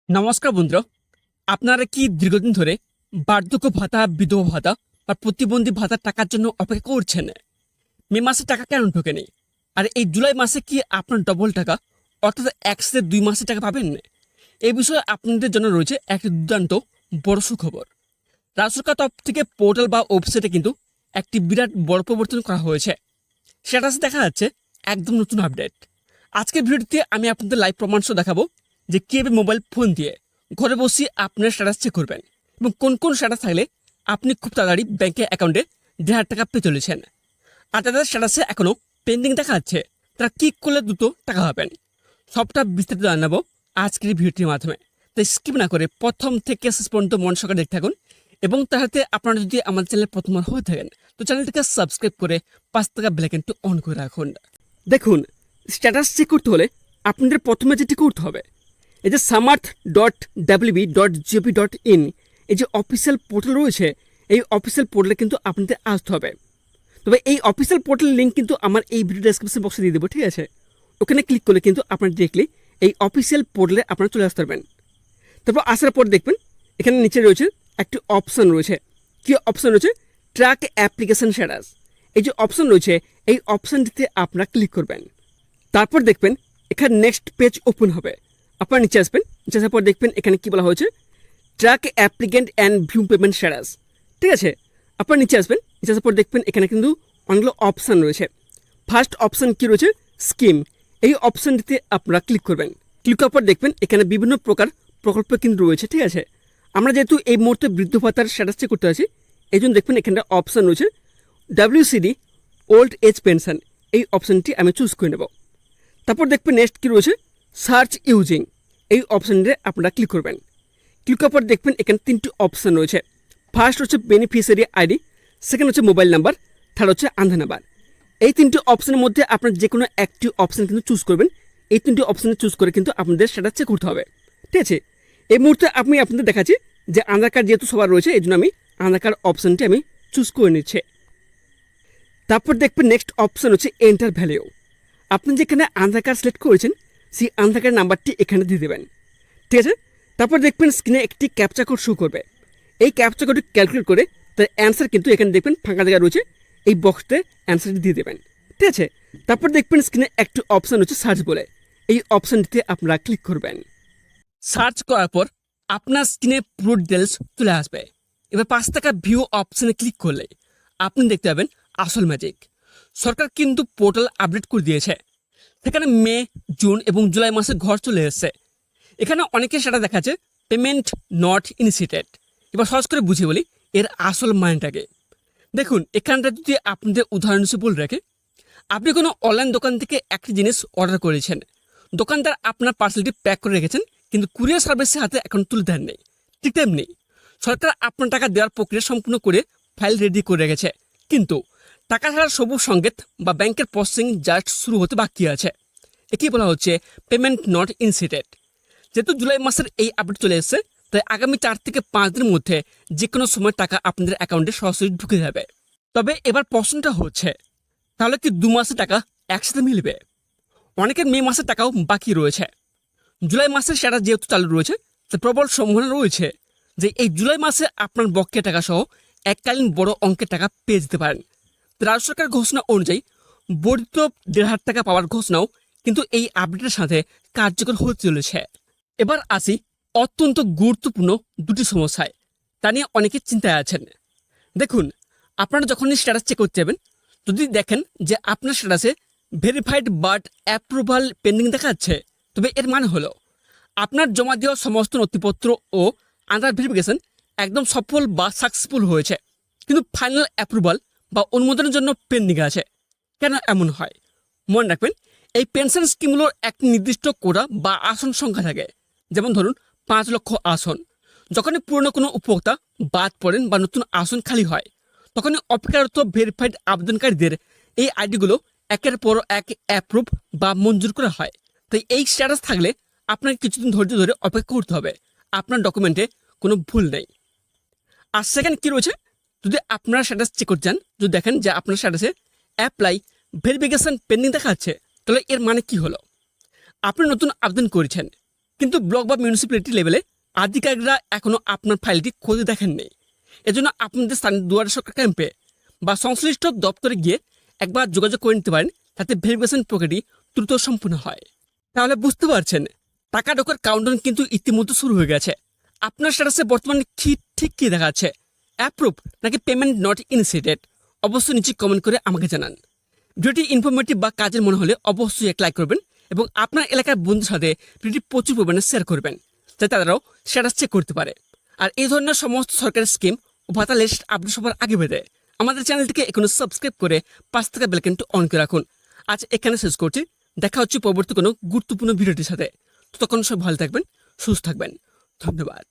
নমস্কার বন্ধুরা, আপনারা কি দীর্ঘদিন ধরে বার্ধক্য ভাতা, বিধবা ভাতা বা প্রতিবন্ধী ভাতার টাকার জন্য অপেক্ষা করছেন? মে মাসে টাকা কেন ঢোকেনি? আর এই জুলাই মাসে কি আপনার ডবল টাকা অর্থাৎ একসাথে 2 মাসের টাকা পাবেন? এই বিষয়ে আপনাদের জন্য রয়েছে একটি দুর্দান্ত বড় সুখবর। রাজ্য সরকার তরফ থেকে পোর্টাল বা ওয়েবসাইটে কিন্তু একটি বিরাট বড় পরিবর্তন করা হয়েছে। স্ট্যাটাসে দেখা যাচ্ছে একদম নতুন আপডেট। আজকের ভিডিওটিতে আমি আপনাদের লাইভ প্রমাণ সহ দেখাবো যে কীভাবে মোবাইল ফোন দিয়ে ঘরে বসে আপনার স্ট্যাটাস চেক করবেন এবং কোন কোন স্ট্যাটাস থাকলে আপনি খুব তাড়াতাড়ি ব্যাংকের অ্যাকাউন্টে 1,500 টাকা পেয়ে চলেছেন। আর তাদের স্ট্যাটাসে এখনও পেন্ডিং দেখা যাচ্ছে, তারা ক্লিক করলে দ্রুত টাকা পাবেন। সবটা বিস্তারিত জানাবো আজকের এই ভিডিওটির মাধ্যমে, তাই স্কিপ না করে প্রথম থেকে শেষ পর্যন্ত মন সহকারে দেখতে থাকুন। এবং তার সাথে আপনারা যদি আমাদের চ্যানেলে প্রথমবার হয়ে থাকেন তো চ্যানেলটিকে সাবস্ক্রাইব করে 5 টাকা বেল আইকনটি অন করে রাখুন। দেখুন, স্ট্যাটাস চেক করতে হলে আপনাদের প্রথমে যেটি করতে হবে, এই যে samarth.wb.gov.in এই যে অফিসিয়াল পোর্টাল রয়েছে, এই অফিসিয়াল পোর্টালে কিন্তু আপনাদের আসতে হবে। তবে এই অফিসিয়াল পোর্টালের লিঙ্ক কিন্তু আমার এই ভিডিও ডেসক্রিপশন বক্সে দিয়ে দেবো, ঠিক আছে? ওখানে ক্লিক করলে কিন্তু আপনারা ডিরেক্টলি এই অফিসিয়াল পোর্টালে আপনারা চলে আসতে পারবেন। তারপর আসার পর দেখবেন এখানে নিচে রয়েছে একটি অপশন রয়েছে। কী অপশন রয়েছে? Track application status. এই যে অপশন রয়েছে, এই অপশনটিতে আপনারা ক্লিক করবেন। তারপর দেখবেন এখানে নেক্সট পেজ ওপেন হবে। আপনারা নিচে আসবেন, নিচে আসার পর দেখবেন এখানে কী বলা হয়েছে, track applicant and view payment status. ঠিক আছে, আপনারা নিচে আসবেন, নিচে আসার পর দেখবেন এখানে কিন্তু অনেকগুলো অপশান রয়েছে। ফার্স্ট অপশান কী রয়েছে? স্কিম। এই অপশানটিতে আপনারা ক্লিক করবেন। ক্লিক করার পর দেখবেন এখানে বিভিন্ন প্রকার প্রকল্প কিন্তু রয়েছে। ঠিক আছে, আমরা যেহেতু এই মুহূর্তে বৃদ্ধ ভাতার স্ট্যাটাস চেক করতে আছি, এই জন্য দেখবেন এখানে অপশান রয়েছে WCD ওল্ড এজ পেনশন। এই অপশানটি আমি চুজ করে নেব। তারপর দেখবেন নেক্সট কী রয়েছে, সার্চ ইউজিং। এই অপশানটিতে আপনারা ক্লিক করবেন। ক্লিক করার পর দেখবেন এখানে 3টি অপশান রয়েছে। ফার্স্ট হচ্ছে বেনিফিশিয়ারি আইডি, সেকেন্ড হচ্ছে মোবাইল নাম্বার, থার্ড হচ্ছে আধার নাম্বার। এই 3টি অপশানের মধ্যে আপনার যে কোনো একটি অপশান কিন্তু চুজ করবেন। এই 3টি অপশানে চুজ করে কিন্তু আপনাদের স্ট্যাটাস চেক করতে হবে। ঠিক আছে, এই মুহূর্তে আমি আপনাদের দেখাচ্ছি যে আধার কার্ড যেহেতু সবার রয়েছে, এই জন্য আমি আধার কার্ড অপশানটি আমি চুজ করে নিচ্ছি। তারপর দেখবেন নেক্সট অপশান হচ্ছে এন্টার ভ্যালিউ। আপনি যেখানে আধার কার্ড সিলেক্ট করেছেন সেই আধার কার্ডের নাম্বারটি এখানে দিয়ে দেবেন। ঠিক আছে, তারপর দেখবেন স্ক্রিনে একটি ক্যাপচা কোড শো করবে। এই ক্যাপচা কোডটি ক্যালকুলেট করে তার অ্যান্সার কিন্তু এখানে দেখবেন ফাঁকা জায়গা রয়েছে, এই বক্সতে অ্যান্সারটি দিয়ে দেবেন। ঠিক আছে, তারপর দেখবেন স্ক্রিনে একটি অপশান হচ্ছে সার্চ বলে, এই অপশানটিতে আপনারা ক্লিক করবেন। সার্চ করার পর আপনার স্ক্রিনে পুরো ডিটেলস চলে আসবে। এবার 5 টাকা ভিউ অপশানে ক্লিক করলে আপনি দেখতে পাবেন আসল ম্যাজিক। সরকার কিন্তু পোর্টাল আপডেট করে দিয়েছে। সেখানে মে, জুন এবং জুলাই মাসে ঘর চলে এসেছে। এখানে অনেকে সেটা দেখাচ্ছে পেমেন্ট নট ইনিশিয়েটেড। এবার সহজ করে বুঝিয়ে বলি এর আসল মানেটাকে। দেখুন, এখানটা যদি আপনাদের উদাহরণ হিসেবে বলে রাখে, আপনি কোনো অনলাইন দোকান থেকে একটি জিনিস অর্ডার করেছেন, দোকানদার আপনার পার্সেলটি প্যাক করে রেখেছেন কিন্তু কুরিয়ার সার্ভিসের হাতে এখন তুলে দেন নেই। ঠিক তেমনি সরকার আপনার টাকা দেওয়ার প্রক্রিয়া সম্পূর্ণ করে ফাইল রেডি করে রেখেছে, কিন্তু টাকা ছাড়ার সবুজ সংকেত বা ব্যাংকের প্রসেসিং জাস্ট শুরু হতে বাকি আছে। একেই বলা হচ্ছে পেমেন্ট নট ইনিশিয়েটেড। যেহেতু জুলাই মাসের এই আপডেট চলে এসেছে, তাই আগামী 4 থেকে 5 দিনের মধ্যে যে কোনো সময় টাকা আপনাদের অ্যাকাউন্টে সরাসরি ঢুকে যাবে। তবে এবার প্রশ্নটা হচ্ছে, তাহলে কি 2 মাসের টাকা একসাথে মিলবে? অনেকের মে মাসের টাকাও বাকি রয়েছে। জুলাই মাসের সেটা যেহেতু চালু রয়েছে, তাই প্রবল সম্ভাবনা রয়েছে যে এই জুলাই মাসে আপনার বকেয়া টাকা সহ এককালীন বড় অঙ্কের টাকা পেয়ে যেতে পারেন। রাজ্য সরকার ঘোষণা অনুযায়ী বর্ধিত 1,500 টাকা পাওয়ার ঘোষণাও কিন্তু এই আপডেটের সাথে কার্যকর হতে চলেছে। এবার আসি অত্যন্ত গুরুত্বপূর্ণ দুটি সমস্যায়, তা নিয়ে অনেকে চিন্তায় আছেন। দেখুন, আপনারা যখনই স্ট্যাটাস চেক করতে যাবেন, যদি দেখেন যে আপনার স্ট্যাটাসে ভেরিফাইড বাট অ্যাপ্রুভাল পেন্ডিং দেখাচ্ছে, তবে এর মানে হলো আপনার জমা দেওয়া সমস্ত নথিপত্র ও আধার ভেরিফিকেশন একদম সফল বা সাকসেসফুল হয়েছে, কিন্তু ফাইনাল অ্যাপ্রুভাল বা অনুমোদনের জন্য পেন্ডিং আছে। কেন এমন হয়? মনে রাখবেন, এই পেনশন স্কিমগুলোর একটি নির্দিষ্ট কোটা বা আসন সংখ্যা থাকে। যেমন ধরুন 5 লক্ষ আসন। যখনই পুরনো কোনো উপভোক্তা বাদ পড়েন বা নতুন আসন খালি হয়, তখনই অপেক্ষারত ভেরিফাইড আবেদনকারীদের এই আইডিগুলো একের পর এক অ্যাপ্রুভ বা মঞ্জুর করা হয়। তাই এই স্ট্যাটাস থাকলে আপনাকে কিছুদিন ধৈর্য ধরে অপেক্ষা করতে হবে, আপনার ডকুমেন্টে কোনো ভুল নেই। আর সেকেন্ড কী রয়েছে, যদি আপনারা স্ট্যাটাস চেক করতে চান, যদি দেখেন যে আপনার স্ট্যাটাসে অ্যাপ্লাই ভেরিফিকেশন পেন্ডিং দেখাচ্ছে, তাহলে এর মানে কি হলো? আপনি নতুন আবেদন করেছেন, কিন্তু ব্লক বা মিউনিসিপ্যালিটি লেভেলে আধিকারিকরা এখনও আপনার ফাইলটি খোঁজে দেখেননি। এজন্য আপনাদের স্থানীয় দুয়ারে সরকার ক্যাম্পে বা সংশ্লিষ্ট দপ্তরে গিয়ে একবার যোগাযোগ করে নিতে পারেন, যাতে ভেরিফিকেশন প্রক্রিয়াটি দ্রুত সম্পূর্ণ হয়। তাহলে বুঝতে পারছেন, টাকা ঢোকার কাউন্টডাউন কিন্তু ইতিমধ্যে শুরু হয়ে গেছে। আপনার স্ট্যাটাসে বর্তমানে ঠিক কী দেখাচ্ছে, অ্যাপ্রুভ নাকি পেমেন্ট নট ইনিশিয়েটেড? অবশ্যই নিচে কমেন্ট করে আমাকে জানান। ভিডিওটি ইনফরমেটিভ বা কাজের মনে হলে অবশ্যই এক লাইক করবেন এবং আপনার এলাকার বন্ধুদের সাথে ভিডিওটি প্রচুর পরিমাণে শেয়ার করবেন, যাতে তারাও স্ট্যাটাস চেক করতে পারে। আর এই ধরনের সমস্ত সরকারি স্কিম ও ভাতা লিস্ট আপডেট সবার আগে পেতে আমাদের চ্যানেলটিকে এখনো সাবস্ক্রাইব করে পাশ থাকা বেল আইকনটি অন করে রাখুন। আজ এখানে শেষ করছি, দেখা হচ্ছে পরবর্তী কোনো গুরুত্বপূর্ণ ভিডিওটির সাথে। ততক্ষণ সব ভালো থাকবেন, সুস্থ থাকবেন। ধন্যবাদ।